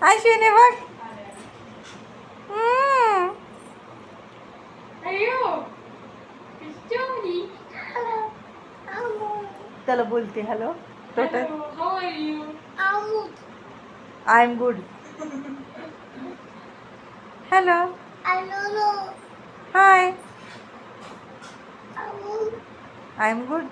अश्विनी बघ. त्याला बोलते hello. Total I am good. Hello. High. I am good.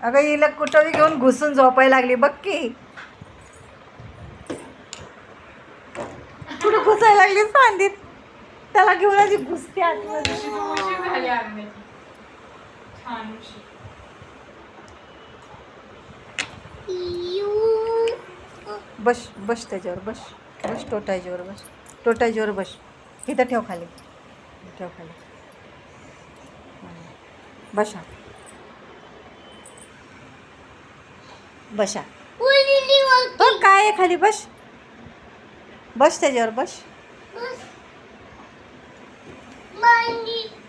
अगं हिला कुठं घेऊन घुसून झोपायला लागली बघ की. कुठं घुसायला लागली सांगीत. त्याला घेऊन अशी घुसते आतमध्ये. बस बस त्याच्यावर बस. बस टोटायच्यावर बस. टोटायच्यावर बस. इथं ठेव खाली. ठेव खाली. बसा बसा. बघ काय आहे खाली. बस बस त्याच्यावर बस.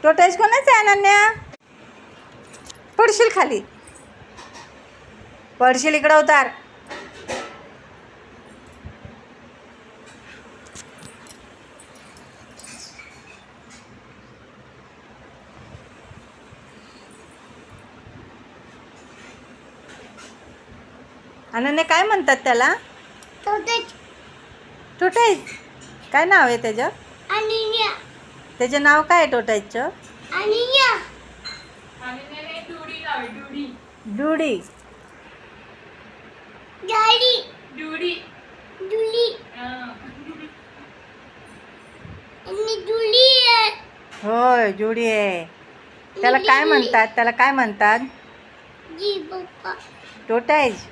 टोटायच कोणाच आहे अनन्या. पडशील खाली. पडशील. इकडं उतार. अनन्या काय म्हणतात त्याला. टोटाईच. काय नाव आहे त्याचं. त्याचं नाव काय आहे टोटाईचं. डुडी. होय जुडी आहे. त्याला काय म्हणतात. त्याला काय म्हणतात. टोटाईज.